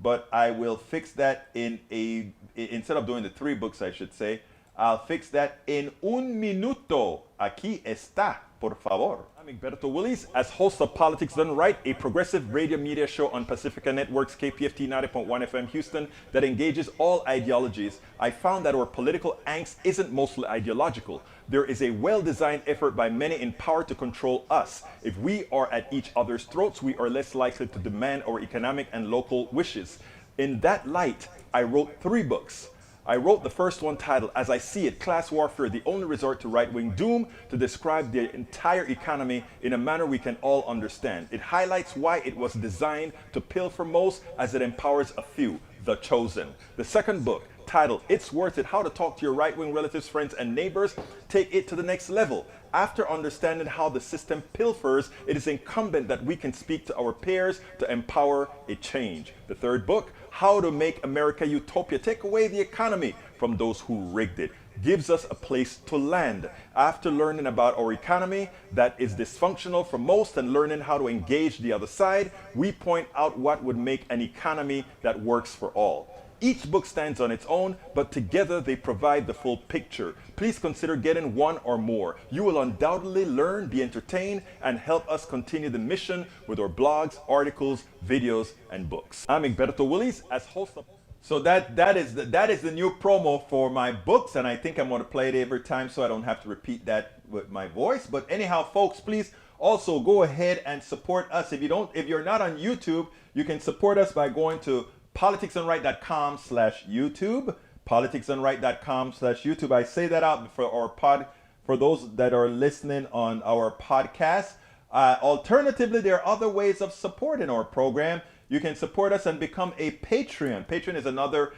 but I will fix that instead of doing the 3 books, I should say, I'll fix that in un minuto. Aquí está, por favor. I'm Egberto Willis, as host of Politics Done Right, a progressive radio media show on Pacifica Network's KPFT 90.1 FM Houston that engages all ideologies. I found that our political angst isn't mostly ideological. There is a well-designed effort by many in power to control us. If we are at each other's throats, we are less likely to demand our economic and local wishes. In that light, I wrote 3 books. I wrote the first one titled, As I See It, Class Warfare, the Only Resort to Right-Wing Doom, to describe the entire economy in a manner we can all understand. It highlights why it was designed to pilfer most as it empowers a few, the chosen. The second book, titled, It's Worth It, How to Talk to Your Right-Wing Relatives, Friends, and Neighbors, take it to the next level. After understanding how the system pilfers, it is incumbent that we can speak to our peers to empower a change. The third book, How to Make America Utopia, Take Away the Economy from Those Who Rigged It, gives us a place to land. After learning about our economy that is dysfunctional for most and learning how to engage the other side, we point out what would make an economy that works for all. Each book stands on its own, but together they provide the full picture. Please consider getting one or more. You will undoubtedly learn, be entertained, and help us continue the mission with our blogs, articles, videos, and books. I'm Egberto Willis, as host of... So that is the new promo for my books, and I think I'm going to play it every time so I don't have to repeat that with my voice. But anyhow, folks, please also go ahead and support us. If you're not on YouTube, you can support us by going to politicsdoneright.com/YouTube. politicsdoneright.com/YouTube. I say that out for those that are listening on our podcast. Alternatively, there are other ways of supporting our program. You can support us and become a Patreon. Patreon is another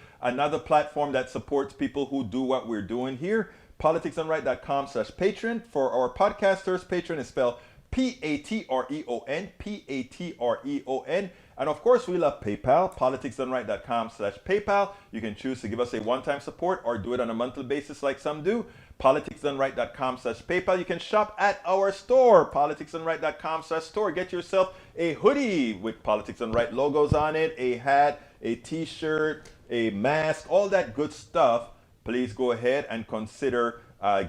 platform that supports people who do what we're doing here. politicsdoneright.com/Patreon. For our podcasters, Patreon is spelled Patreon, Patreon. And of course, we love PayPal, politicsdoneright.com/PayPal. You can choose to give us a one-time support or do it on a monthly basis like some do. politicsdoneright.com/PayPal. You can shop at our store, politicsdoneright.com/store. Get yourself a hoodie with Politics Done Right logos on it, a hat, a t-shirt, a mask, all that good stuff. Please go ahead and consider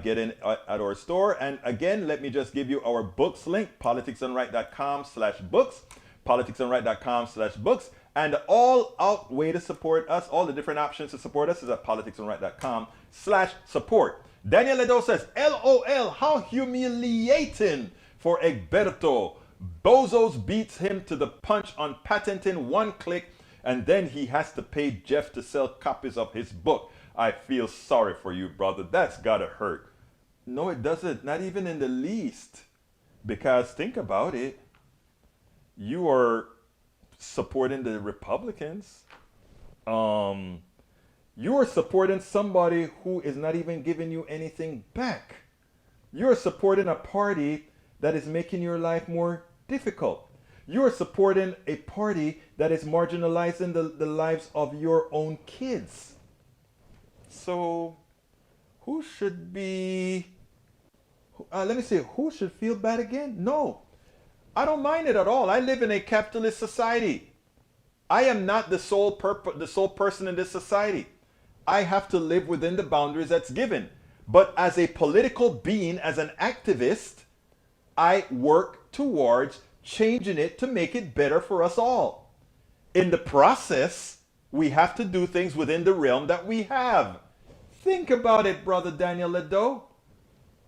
getting at our store. And again, let me just give you our books link, politicsdoneright.com/books, politicsdoneright.com/books. And the all-out way to support us, all the different options to support us is at politicsdoneright.com/support. Daniel Ledo says, LOL, how humiliating for Egberto. Bozos beats him to the punch on patenting one click, and then he has to pay Jeff to sell copies of his book. I feel sorry for you, brother. That's gotta hurt. No, it doesn't. Not even in the least. Because think about it. You are supporting the Republicans. You are supporting somebody who is not even giving you anything back. You're supporting a party that is making your life more difficult. You're supporting a party that is marginalizing the lives of your own kids. So, who should be, let me see, who should feel bad again? No, I don't mind it at all. I live in a capitalist society. I am not the sole person in this society. I have to live within the boundaries that's given. But as a political being, as an activist, I work towards changing it to make it better for us all. In the process, we have to do things within the realm that we have. Think about it, brother Daniel Ledo.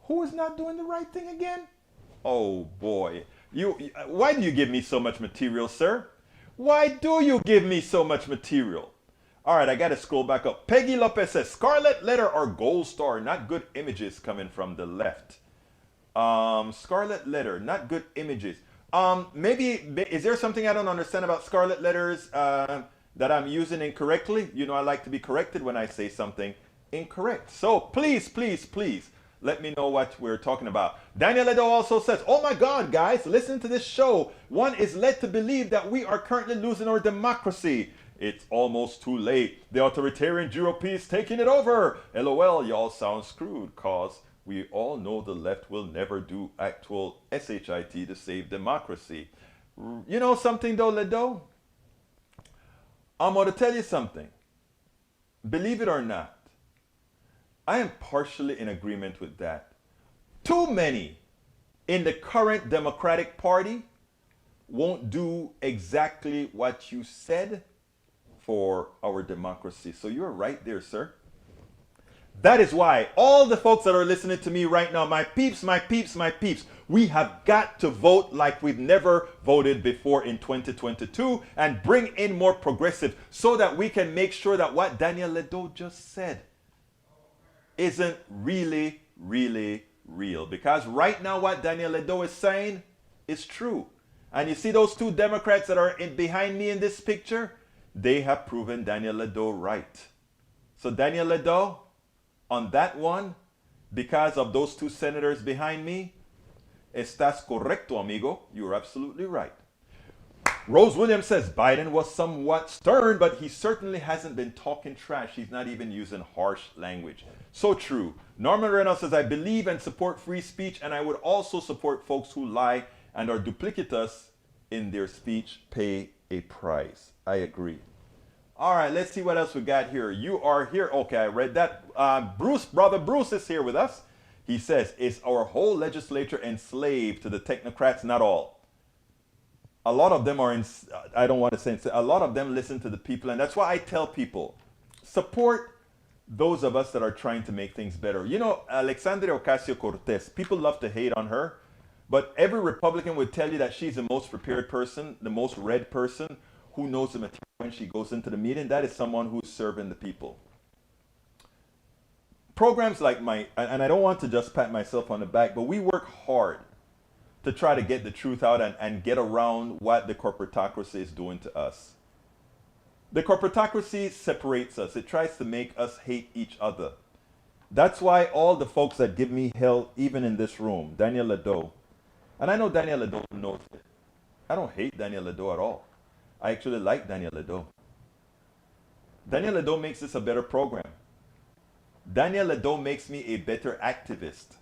Who is not doing the right thing again? Oh boy. Why do you give me so much material, sir? Why do you give me so much material? All right, I got to scroll back up. Peggy Lopez says, Scarlet Letter or Gold Star, not good images coming from the left. Scarlet Letter, not good images. Maybe, is there something I don't understand about Scarlet Letters that I'm using incorrectly? You know, I like to be corrected when I say something incorrect. So please, please, please, let me know what we're talking about. Daniel Ledo also says, oh my God, guys, listen to this show. One is led to believe that we are currently losing our democracy. It's almost too late. The authoritarian GOP is taking it over. LOL, y'all sound screwed, cause we all know the left will never do actual SHIT to save democracy. You know something though, Ledo? I'm going to tell you something. Believe it or not, I am partially in agreement with that. Too many in the current Democratic Party won't do exactly what you said for our democracy. So you're right there, sir. That is why all the folks that are listening to me right now, my peeps, my peeps, my peeps, we have got to vote like we've never voted before in 2022 and bring in more progressive so that we can make sure that what Daniel Ledo just said isn't really, really real. Because right now what Daniel Ledo is saying is true. And you see those two Democrats that are behind me in this picture? They have proven Daniel Ledo right. So Daniel Ledo, on that one, because of those two senators behind me, estás correcto, amigo. You're absolutely right. Rose Williams says Biden was somewhat stern, but he certainly hasn't been talking trash. He's not even using harsh language. So true. Norman Reynolds says, I believe and support free speech, and I would also support folks who lie and are duplicitous in their speech pay a price. I agree. All right, let's see what else we got here. You are here. Okay, I read that. Brother Bruce is here with us. He says, is our whole legislature enslaved to the technocrats? Not all. A lot of them are, I don't want to say, a lot of them listen to the people. And that's why I tell people, support those of us that are trying to make things better. You know, Alexandria Ocasio-Cortez, people love to hate on her. But every Republican would tell you that she's the most prepared person, the most read person, who knows the material when she goes into the meeting. That is someone who's serving the people. Programs like mine, and I don't want to just pat myself on the back, but we work hard to try to get the truth out and get around what the corporatocracy is doing to us. The corporatocracy separates us. It tries to make us hate each other. That's why all the folks that give me hell, even in this room, Daniel Ledo, And I know Daniel Ledo knows it. I don't hate Daniel Ledo at all. I actually like Daniel Ledo. Daniel Ledo makes this a better program. Daniel Ledo makes me a better activist.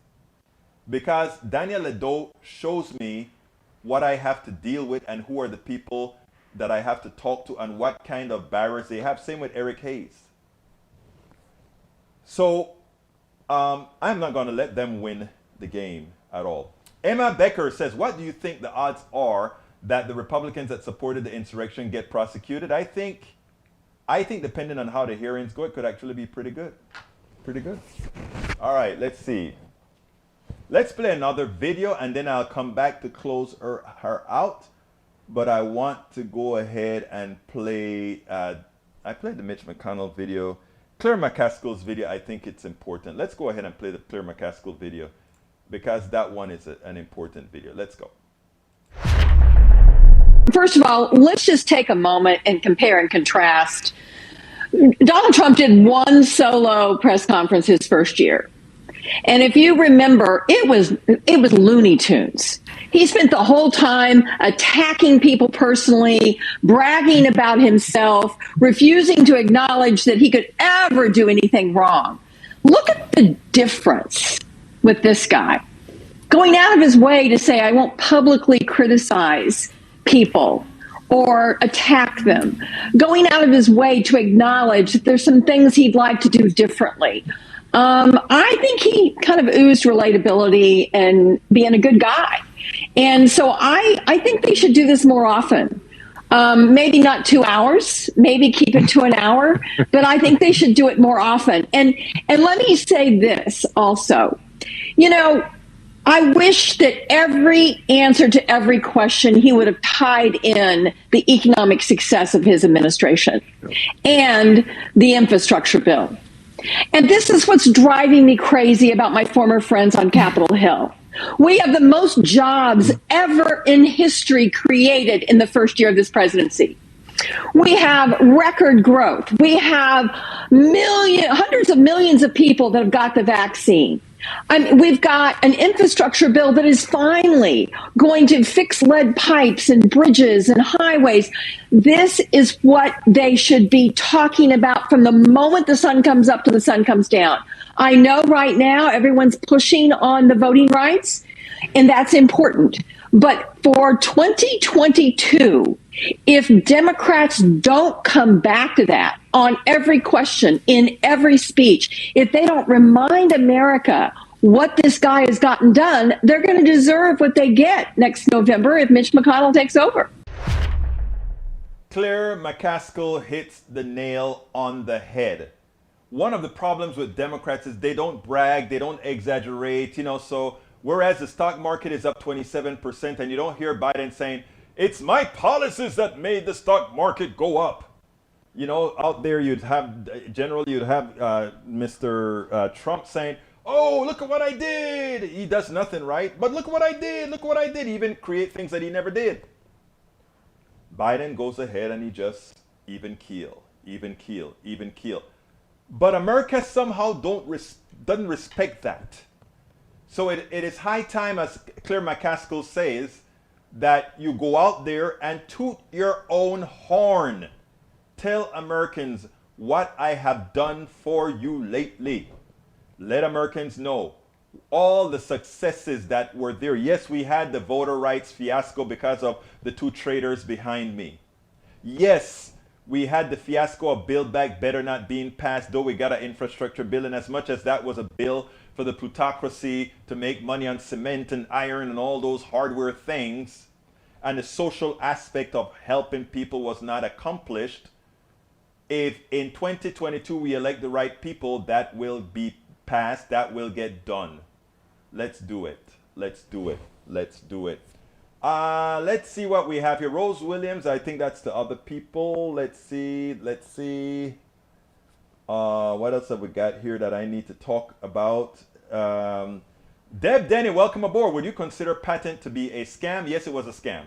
Because Daniel Ledo shows me what I have to deal with and who are the people that I have to talk to and what kind of barriers they have. Same with Eric Hayes. So I'm not going to let them win the game at all. Emma Becker says, what do you think the odds are that the Republicans that supported the insurrection get prosecuted? I think depending on how the hearings go, it could actually be pretty good. Pretty good. All right, let's see. Let's play another video and then I'll come back to close her out. But I want to go ahead and play, I played the Mitch McConnell video. Claire McCaskill's video, I think it's important. Let's go ahead and play the Claire McCaskill video because that one is an important video. Let's go. First of all, let's just take a moment and compare and contrast. Donald Trump did one solo press conference his first year. And if you remember, it was Looney Tunes. He spent the whole time attacking people personally, bragging about himself, refusing to acknowledge that he could ever do anything wrong. Look at the difference with this guy. Going out of his way to say, I won't publicly criticize people or attack them. Going out of his way to acknowledge that there's some things he'd like to do differently. I think he kind of oozed relatability and being a good guy. And so I think they should do this more often. Maybe not 2 hours, maybe keep it to an hour, but I think they should do it more often. And let me say this also. You know, I wish that every answer to every question he would have tied in the economic success of his administration and the infrastructure bill. And this is what's driving me crazy about my former friends on Capitol Hill. We have the most jobs ever in history created in the first year of this presidency. We have record growth. We have hundreds of millions of people that have got the vaccine. We've got an infrastructure bill that is finally going to fix lead pipes and bridges and highways. This is what they should be talking about from the moment the sun comes up to the sun comes down. I know right now everyone's pushing on the voting rights, and that's important. But for 2022, if Democrats don't come back to that on every question, in every speech, if they don't remind America what this guy has gotten done, they're going to deserve what they get next November if Mitch McConnell takes over. Claire McCaskill hits the nail on the head. One of the problems with Democrats is they don't brag, they don't exaggerate, so whereas the stock market is up 27% and you don't hear Biden saying, it's my policies that made the stock market go up. Out there you'd have Mr. Trump saying, oh, look at what I did. He does nothing right, but look what I did. Look what I did. He even create things that he never did. Biden goes ahead and he just even keel. But America somehow doesn't respect that. So it is high time, as Claire McCaskill says, that you go out there and toot your own horn. Tell Americans what I have done for you lately. Let Americans know all the successes that were there. Yes, we had the voter rights fiasco because of the two traitors behind me. Yes, we had the fiasco of Build Back Better not being passed, though we got an infrastructure bill, and as much as that was a bill for the plutocracy to make money on cement and iron and all those hardware things, and the social aspect of helping people was not accomplished, if in 2022 we elect the right people, that will be passed, that will get done. Let's do it. Let's do it. Let's see what we have here. Rose Williams, I think that's the other people. Let's see. What else have we got here that I need to talk about? Deb Denny, welcome aboard. Would you consider patent to be a scam? Yes, it was a scam.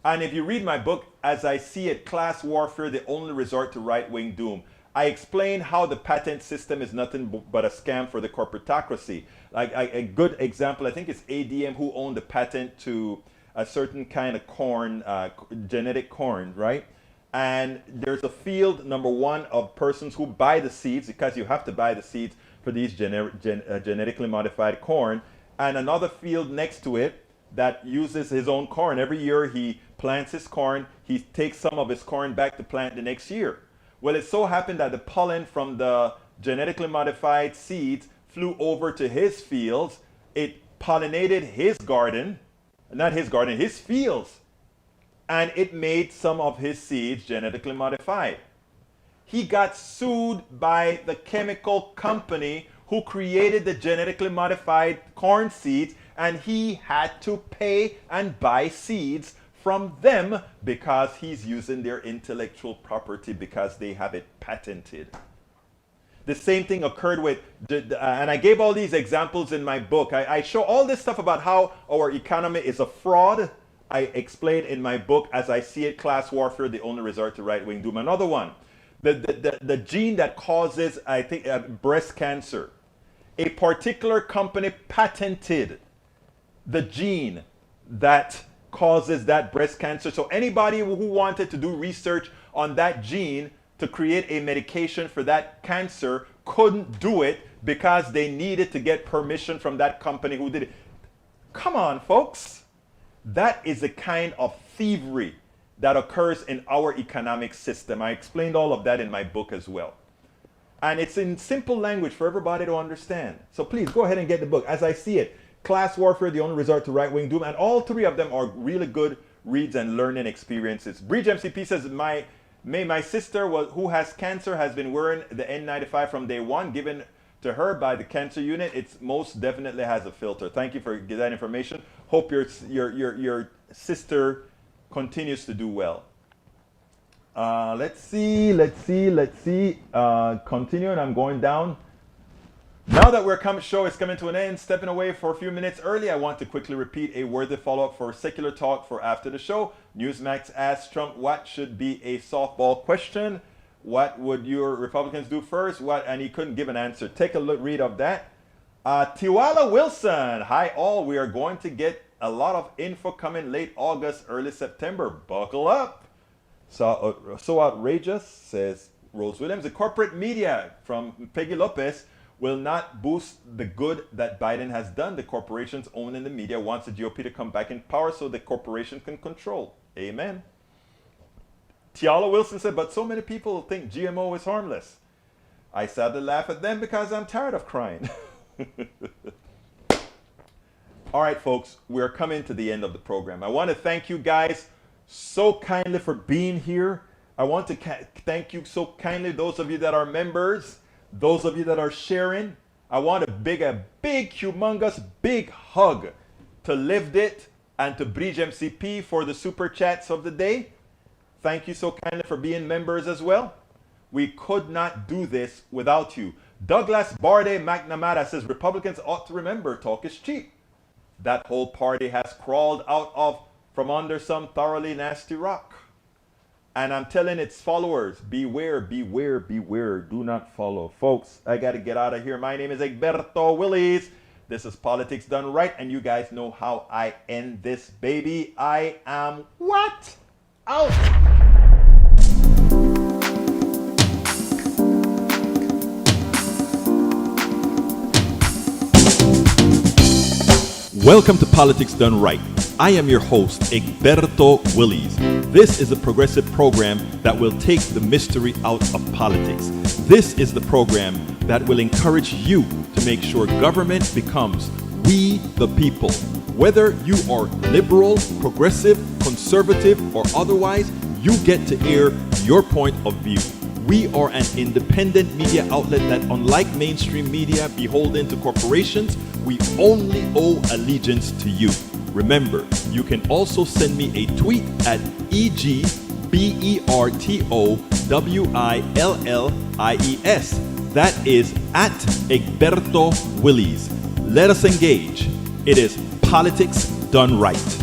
And if you read my book, As I See It, Class Warfare, the Only Resort to Right-Wing Doom, I explained how the patent system is nothing but a scam for the corporatocracy. Like a good example, I think it's ADM who owned the patent to a certain kind of corn, genetic corn, right? And there's a field, number one, of persons who buy the seeds, because you have to buy the seeds for these genetically modified corn, and another field next to it that uses his own corn. Every year he plants his corn, he takes some of his corn back to plant the next year. Well, it so happened that the pollen from the genetically modified seeds flew over to his fields. It pollinated his garden, not his garden, his fields. And it made some of his seeds genetically modified. He got sued by the chemical company who created the genetically modified corn seeds, and he had to pay and buy seeds from them because he's using their intellectual property because they have it patented. The same thing occurred with, and I gave all these examples in my book. I show all this stuff about how our economy is a fraud. I explain in my book, As I See It, Class Warfare, the Only Resort to Right-Wing Doom. Another one, the gene that causes, I think, breast cancer. A particular company patented the gene that causes that breast cancer. So anybody who wanted to do research on that gene to create a medication for that cancer couldn't do it because they needed to get permission from that company who did it. Come on, folks. That is the kind of thievery that occurs in our economic system. I explained all of that in my book as well. And it's in simple language for everybody to understand. So please go ahead and get the book. As I See It, Class Warfare, the Only Resort to Right-Wing Doom. And all three of them are really good reads and learning experiences. Bridge MCP says, my sister who has cancer has been wearing the N95 from day one, given to her by the cancer unit. It most definitely has a filter. Thank you for that information. Hope your sister continues to do well. Let's see. Continuing, I'm going down. Now that show is coming to an end, stepping away for a few minutes early, I want to quickly repeat a worthy follow-up for Secular Talk for after the show. Newsmax asked Trump what should be a softball question. What would your Republicans do first? And he couldn't give an answer. Take a read of that. Tiwala Wilson, hi all. We are going to get a lot of info coming late August, early September. Buckle up. So outrageous, says Rose Williams. The corporate media from Peggy Lopez will not boost the good that Biden has done. The corporations owning the media wants the GOP to come back in power so the corporation can control. Amen. Tiala Wilson said, but so many people think GMO is harmless. I sadly laugh at them because I'm tired of crying. All right, folks, we're coming to the end of the program. I want to thank you guys so kindly for being here. I want to thank you so kindly, those of you that are members, those of you that are sharing. I want a big, humongous, big hug to Lived It and to Bridge MCP for the super chats of the day. Thank you so kindly for being members as well. We could not do this without you. Douglas Barde McNamara says, Republicans ought to remember talk is cheap. That whole party has crawled out from under some thoroughly nasty rock. And I'm telling its followers, beware, beware, beware. Do not follow. Folks, I got to get out of here. My name is Egberto Willies. This is Politics Done Right. And you guys know how I end this, baby. I am what? Out. Welcome to Politics Done Right. I am your host, Egberto Willies. This is a progressive program that will take the mystery out of politics. This is the program that will encourage you to make sure government becomes we the people. Whether you are liberal, progressive, conservative, or otherwise, you get to air your point of view. We are an independent media outlet that, unlike mainstream media beholden to corporations, we only owe allegiance to you. Remember, you can also send me a tweet at EGBERTOWILLIES. That is at Egberto Willies. Let us engage. It is Politics Done Right.